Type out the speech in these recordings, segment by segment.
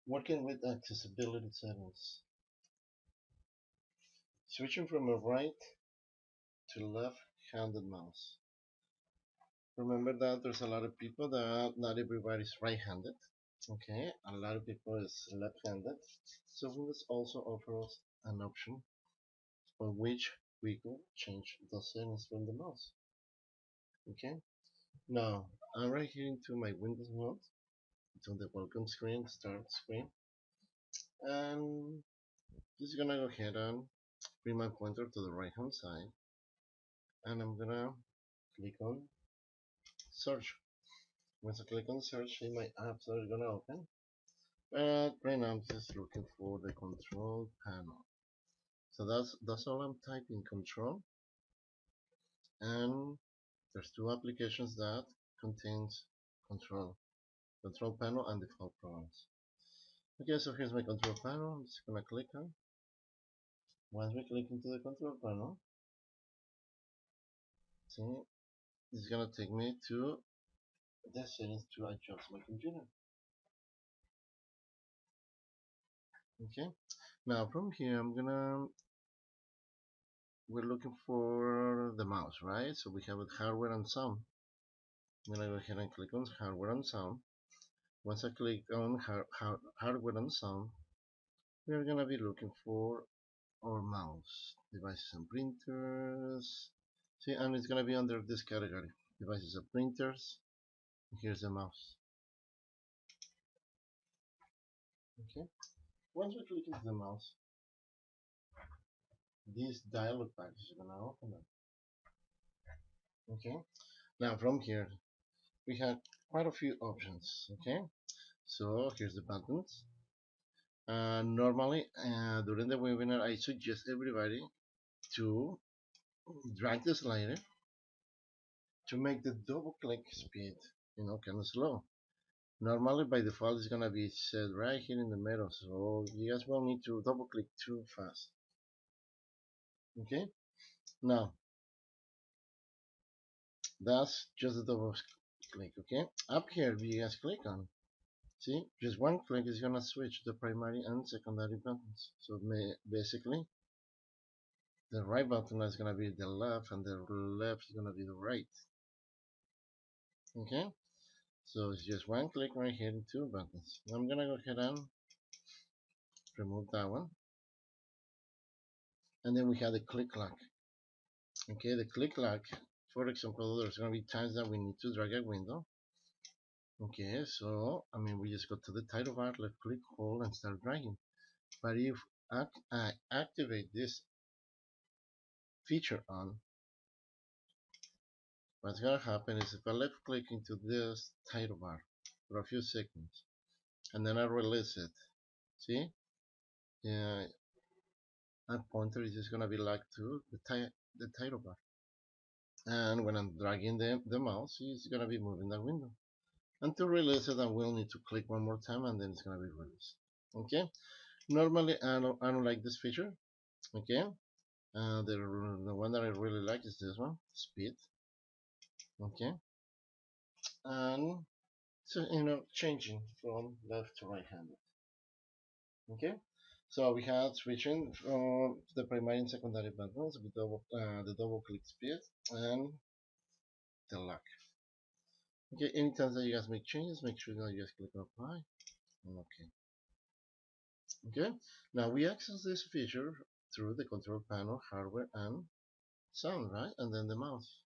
Working with accessibility settings. Switching from a right to left-handed mouse. Remember that there's a lot of people that not everybody's right-handed. Okay, a lot of people is left-handed. So Windows also offers an option on which we can change the settings from the mouse. Okay, now I'm right here into my Windows mode, to the welcome screen, start screen, and just gonna go ahead and bring my pointer to the right hand side, and I'm gonna click on search. Once I click on search, my apps are gonna open. But right now I'm just looking for the control panel. So that's all I'm typing, control, and there's two applications that contains control panel and default programs. Okay, so here's my control panel. I'm just gonna click on. Once we click into the control panel, see, it's gonna take me to the settings to adjust my computer. Okay, now from here we're looking for the mouse, right? So we have it hardware and sound. I'm gonna go ahead and click on hardware and sound. Once I click on hardware and sound, we're gonna be looking for our mouse, devices and printers. See, and it's gonna be under this category, devices and printers. Here's the mouse. Okay. Once we click into the mouse, this dialog box is gonna open up. Okay. Now from here, we have quite a few options. Okay. So here's the buttons. Normally, during the webinar, I suggest everybody to drag the slider to make the double click speed, kind of slow. Normally, by default, it's gonna be set right here in the middle, so you guys won't need to double click too fast. Okay, now that's just a double click. Okay, up here, you guys click on. See, just one click is gonna switch the primary and secondary buttons. So basically, the right button is gonna be the left, and the left is gonna be the right. Okay, so it's just one click right here in two buttons. I'm gonna go ahead and remove that one, and then we have the click lock. Okay, the click lock. For example, there's gonna be times that we need to drag a window. Okay, so we just go to the title bar, left click, hold, and start dragging. But if I activate this feature on, what's gonna happen is if I left click into this title bar for a few seconds, and then I release it, see, my pointer is just gonna be locked to the title bar, and when I'm dragging the mouse, it's gonna be moving the window. And to release it, I will need to click one more time, and then it's gonna be released. Okay. Normally, I don't like this feature. Okay. The one that I really like is this one, speed. Okay. And so changing from left to right handed. Okay. So we have switching from the primary and secondary buttons with the double click speed and the lock. Okay. Anytime that you guys make changes, make sure that you guys click on apply. Okay. Okay, now we access this feature through the control panel, hardware, and sound, right? And then the mouse.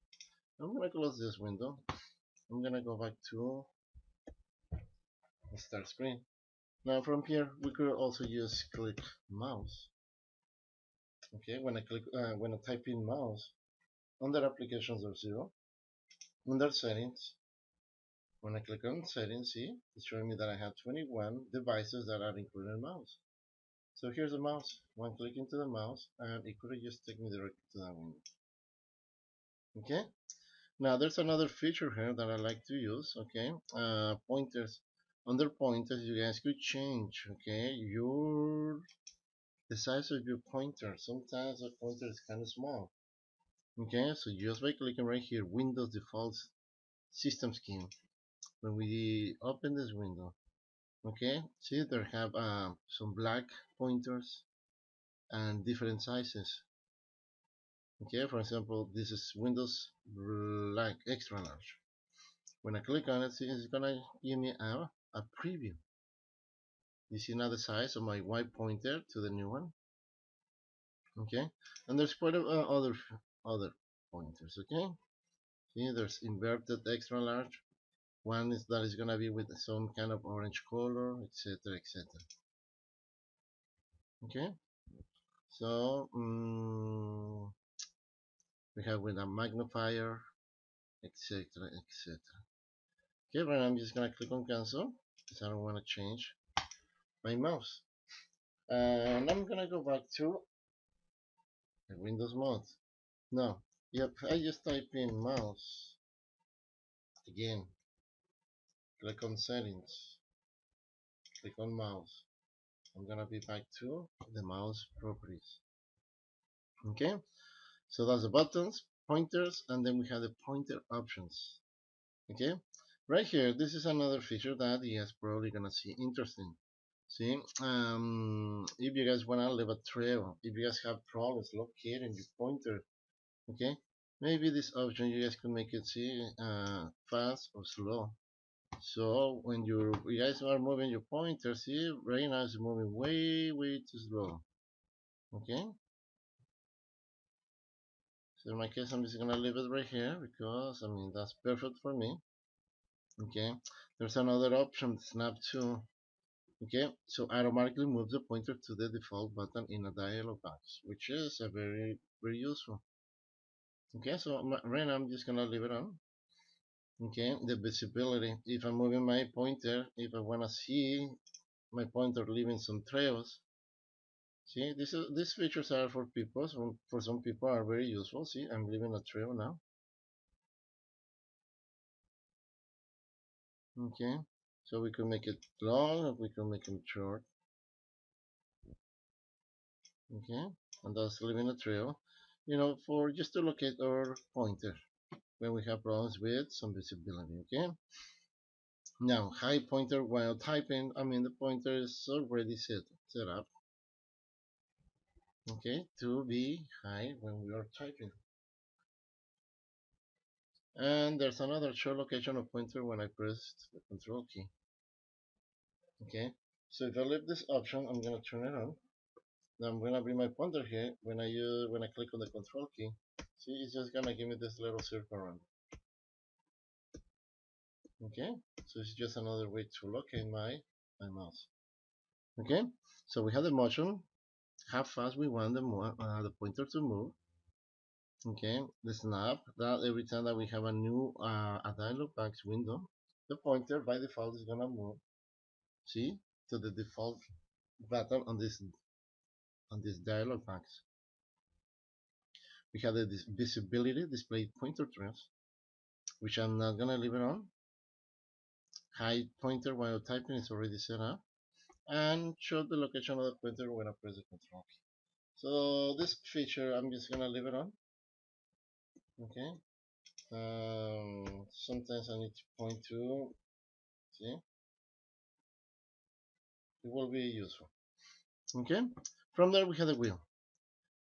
I'm gonna close this window. I'm gonna go back to the start screen. Now from here, we could also use click mouse. Okay, when I type in mouse, under applications or 0, under settings, when I click on settings, see, it's showing me that I have 21 devices that are included in mouse. So here's the mouse. One click into the mouse, and it could just take me directly to that window. Okay. Now there's another feature here that I like to use. Okay. Pointers. Under pointers, you guys could change. Okay, the size of your pointer. Sometimes the pointer is kind of small. Okay, so just by clicking right here, Windows default system scheme. When we open this window, Okay, see there have some black pointers and different sizes. Okay, for example, this is Windows black extra large. When I click on it, see, it's gonna give me a preview. You see now the size of my white pointer to the new one. Okay, and there's quite a other pointers. Okay, see, there's inverted extra large. One is that is gonna be with some kind of orange color, etc., etc. Okay, so we have with a magnifier, etc., etc. Okay, right now I'm just gonna click on cancel because I don't want to change my mouse. And I'm gonna go back to the Windows mode. No, yep, I just type in mouse again, click on settings, click on mouse. I'm gonna be back to the mouse properties. Okay, so that's the buttons, pointers, and then we have the pointer options. Okay, right here, this is another feature that you guys probably gonna see interesting. See, if you guys wanna leave a trail, if you guys have problems locating your pointer, okay, maybe this option you guys could make it see fast or slow. So when you guys are moving your pointer, see, right now it's moving way too slow. Okay, so in my case, I'm just gonna leave it right here because I mean that's perfect for me. Okay, there's another option, snap to. Okay, so automatically moves the pointer to the default button in a dialog box, which is a very useful. Okay, so right now I'm just gonna leave it on. Okay, the visibility. If I'm moving my pointer, if I wanna see my pointer leaving some trails, see, these features are for people. So for some people are very useful. See, I'm leaving a trail now. Okay, so we can make it long, or we can make it short. Okay, and that's leaving a trail. You know, for just to locate our pointer when we have problems with some visibility. Okay. Now, hide pointer while typing. I mean, the pointer is already set up. Okay, to be high when we are typing. And there's another show location of pointer when I press the control key. Okay, so if I leave this option, I'm gonna turn it on. Now I'm gonna bring my pointer here. When I click on the control key, see, it's just gonna give me this little circle around. Okay, so it's just another way to locate my mouse. Okay, so we have the motion, how fast we want the pointer to move. Okay, the snap, that every time that we have a new a dialog box window, the pointer by default is gonna move, see, to the default button on this dialog box. We have the visibility display pointer trails, which I'm not gonna leave it on. Hide pointer while typing is already set up, and show the location of the pointer when I press the control key. So this feature I'm just gonna leave it on. Okay. Sometimes I need to point to, see, it will be useful. Okay. From there we have the wheel.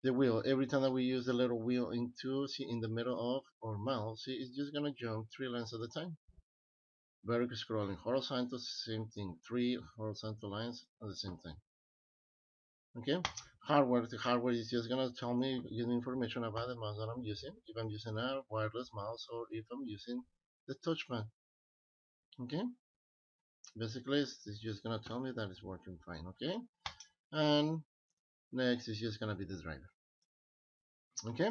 The wheel. Every time that we use the little wheel into, see, in the middle of our mouse, see, it's just gonna jump 3 lines at a time. Vertical scrolling, horizontal, same thing. 3 horizontal lines at the same time. Okay. Hardware. The hardware is just gonna tell me, give me information about the mouse that I'm using. If I'm using a wireless mouse or if I'm using the touchpad. Okay. Basically, it's just gonna tell me that it's working fine. Okay. And next is just gonna be the driver. Okay.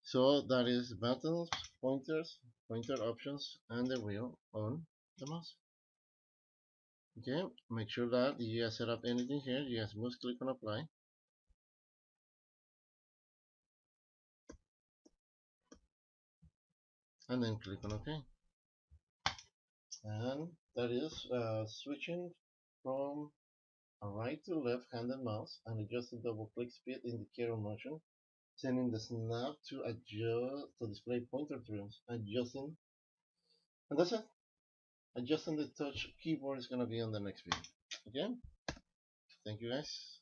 So that is buttons, pointers, pointer options, and the wheel on the mouse. Okay, make sure that you guys set up anything here, you guys must click on apply. And then click on OK. And that is switching from a right to left-handed mouse and adjusting double click speed indicator motion, sending the snap to adjust to display pointer trails, adjusting, and that's it. Adjusting the touch keyboard is gonna be on the next video. Again, thank you guys.